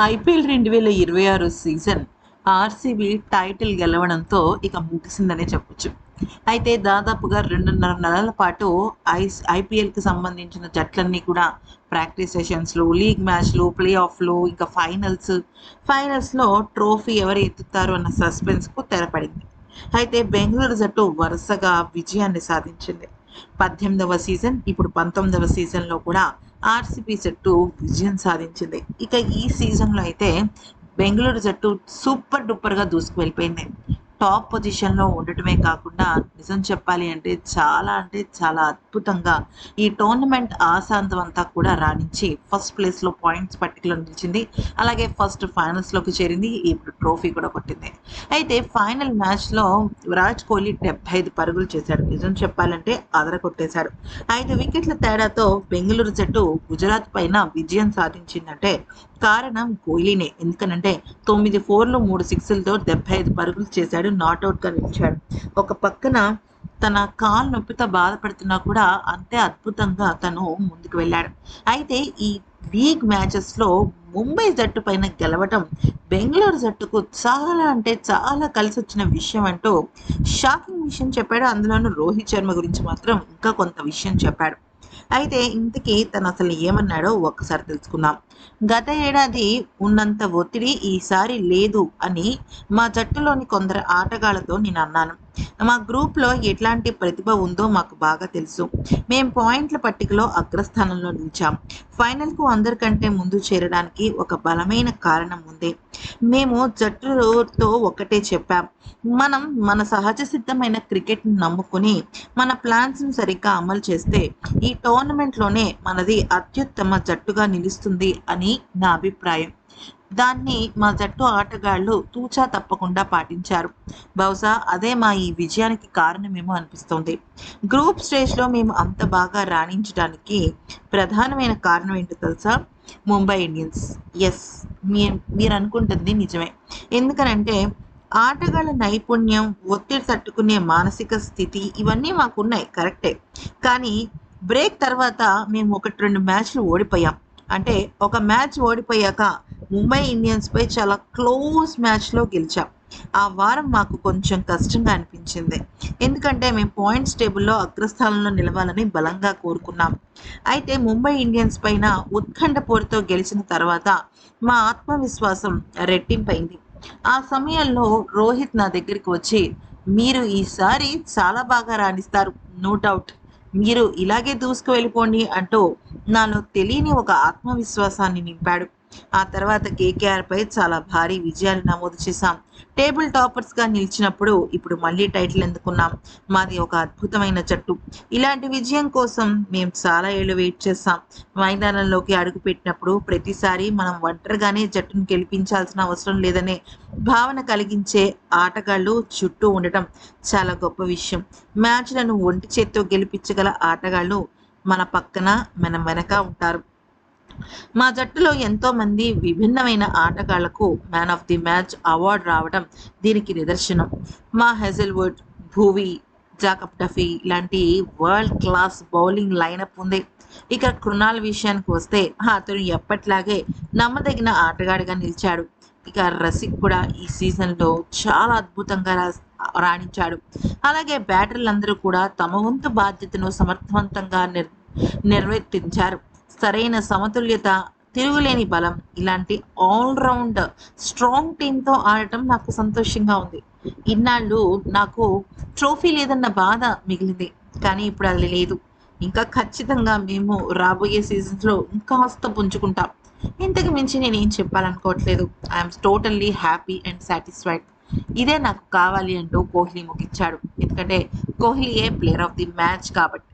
IPL 2026 season RCB title గెలవడంతో ఇక ముగిసిందనే చెప్పొచ్చు. అయితే దాదాపుగా 2.5 నెలల పాటు ఐపీఎల్కి సంబంధించిన జట్లన్నీ కూడా ప్రాక్టీస్ సెషన్స్లు, లీగ్ మ్యాచ్లు, ప్లే ఆఫ్లు, ఇంకా ఫైనల్స్లో ట్రోఫీ ఎవరు ఎత్తుతారు అన్న సస్పెన్స్కు తెరపడింది. అయితే బెంగళూరు జట్టు వరుసగా విజయాన్ని సాధించింది. 18వ సీజన్, ఇప్పుడు 19వ సీజన్లో కూడా ఆర్సీబీ జట్టు విజయం సాధించింది. ఇక ఈ సీజన్లో అయితే బెంగళూరు జట్టు సూపర్ డూపర్గా దూసుకు వెళ్ళిపోయింది. టాప్ పొజిషన్లో ఉండటమే కాకుండా నిజం చెప్పాలి అంటే చాలా అద్భుతంగా ఈ టోర్నమెంట్ ఆశాంతం అంతా కూడా రాణించి ఫస్ట్ ప్లేస్లో పాయింట్స్ పట్టికలో నిలిచింది. అలాగే ఫస్ట్ ఫైనల్స్లోకి చేరింది. ఇప్పుడు ట్రోఫీ కూడా కొట్టింది. అయితే ఫైనల్ మ్యాచ్లో విరాట్ కోహ్లీ 75 పరుగులు చేశాడు. నిజం చెప్పాలంటే అదరగొట్టేశాడు. 5 వికెట్ల తేడాతో బెంగళూరు జట్టు గుజరాత్ పైన విజయం సాధించిందంటే కారణం కోహ్లీనే. ఎందుకనంటే 9 4లు 3 6లతో 75 పరుగులు చేశాడు. నాట్అవుట్గా నిలిచాడు. ఒక పక్కన తన కాలు నొప్పితో బాధపడుతున్నా కూడా అంతే అద్భుతంగా తను ముందుకు వెళ్ళాడు. అయితే ఈ లీగ్ మ్యాచెస్లో ముంబై జట్టు పైన గెలవటం బెంగళూరు జట్టుకు చాలా అంటే చాలా కలిసి వచ్చిన విషయం అంటూ షాకింగ్ విషయం చెప్పాడు. అందులోనూ రోహిత్ శర్మ గురించి మాత్రం ఇంకా కొంత విషయం చెప్పాడు. అయితే ఇంతకీ తను అసలు ఏమన్నాడో ఒక్కసారి తెలుసుకుందాం. గత ఏడాది ఉన్నంత ఒత్తిడి ఈసారి లేదు అని మా జట్టులోని కొందరు ఆటగాళ్లతో నేను అన్నాను. మా గ్రూప్లో ఎట్లాంటి ప్రతిభ ఉందో మాకు బాగా తెలుసు. మేం పాయింట్ల పట్టికలో అగ్రస్థానంలో నిలిచాం. ఫైనల్కు అందరికంటే ముందు చేరడానికి ఒక బలమైన కారణం ఉంది. మేము జట్టుతో ఒకటే చెప్పాం. మనం మన సహజ సిద్ధమైన క్రికెట్ని నమ్ముకుని మన ప్లాన్స్ని సరిగ్గా అమలు చేస్తే ఈ టోర్నమెంట్లోనే మనది అత్యుత్తమ జట్టుగా నిలుస్తుంది అని నా అభిప్రాయం. దాన్ని మా జట్టు ఆటగాళ్లు తూచా తప్పకుండా పాటించారు. బహుశా అదే మా ఈ విజయానికి కారణమేమో అనిపిస్తోంది. గ్రూప్ స్టేజ్లో మేము అంత బాగా రాణించడానికి ప్రధానమైన కారణం ఏంటో తెలుసా? ముంబై ఇండియన్స్. ఎస్, మీరు అనుకుంటుంది నిజమే. ఎందుకనంటే ఆటగాళ్ళ నైపుణ్యం, ఒత్తిడి తట్టుకునే మానసిక స్థితి ఇవన్నీ మాకున్నాయి, కరెక్టే. కానీ బ్రేక్ తర్వాత మేము 1-2 మ్యాచ్లు ఓడిపోయాం. అంటే ఒక మ్యాచ్ ఓడిపోయాక ముంబై ఇండియన్స్పై చాలా క్లోజ్ మ్యాచ్లో గెలిచాం. ఆ వారం మాకు కొంచెం కష్టంగా అనిపించింది. ఎందుకంటే మేము పాయింట్స్ టేబుల్లో అగ్రస్థానంలో నిలవాలని బలంగా కోరుకున్నాం. అయితే ముంబై ఇండియన్స్ పైన ఉత్కంఠపోరుతో గెలిచిన తర్వాత మా ఆత్మవిశ్వాసం రెట్టింపైంది. ఆ సమయంలో రోహిత్ నా దగ్గరికి వచ్చి, మీరు ఈసారి చాలా బాగా రాణిస్తారు, నో డౌట్, మీరు ఇలాగే దూసుకు వెళ్ళిపోండి అంటూ నాలో తెలియని ఒక ఆత్మవిశ్వాసాన్ని నింపాడు. ఆ తర్వాత కేకేఆర్పై చాలా భారీ విజయాలు నమోదు చేశాం. టేబుల్ టాపర్స్గా నిలిచినప్పుడు ఇప్పుడు మళ్ళీ టైటిల్ ఎందుకున్నాం. మాది ఒక అద్భుతమైన జట్టు. ఇలాంటి విజయం కోసం మేము చాలా ఏళ్ళు వెయిట్ చేస్తాం. మైదానంలోకి అడుగుపెట్టినప్పుడు ప్రతిసారి మనం ఒంటరిగానే జట్టును గెలిపించాల్సిన అవసరం లేదనే భావన కలిగించే ఆటగాళ్ళు చుట్టూ ఉండటం చాలా గొప్ప విషయం. మ్యాచ్లను ఒంటి చేత్తో గెలిపించగల ఆటగాళ్ళు మన పక్కన, మన వెనక ఉంటారు. మా జట్టులో ఎంతోమంది విభిన్నమైన ఆటగాళ్లకు man of the match award రావడం దీనికి నిదర్శనం. మా హెజల్వుడ్, భూవి, జాకబ్ డఫీ లాంటి వరల్డ్ క్లాస్ బౌలింగ్ లైనప్ ఉంది. ఇక కృణాల్ విషయానికి వస్తే అతను ఎప్పట్లాగే నమ్మదగిన ఆటగాడిగా నిలిచాడు. ఇక రసిక్ కూడా ఈ సీజన్లో చాలా అద్భుతంగా రాణించాడు. అలాగే బ్యాటర్లందరూ కూడా తమ వంతు బాధ్యతను సమర్థవంతంగా నిర్వర్తించారు. సరైన సమతుల్యత, తిరుగులేని బలం, ఇలాంటి ఆల్రౌండ్ స్ట్రాంగ్ టీంతో ఆడటం నాకు సంతోషంగా ఉంది. ఇన్నాళ్ళు నాకు ట్రోఫీ లేదన్న బాధ మిగిలింది, కానీ ఇప్పుడు అది లేదు. ఇంకా ఖచ్చితంగా మేము రాబోయే సీజన్స్లో ఇంకాస్త పుంజుకుంటాం. ఇంతకు మించి నేనేం చెప్పాలనుకోవట్లేదు. I'm totally happy and satisfied. ఇదే నాకు కావాలి అంటూ కోహ్లీ ముగించాడు. ఎందుకంటే కోహ్లీయే ప్లేయర్ ఆఫ్ ది మ్యాచ్ కాబట్టి.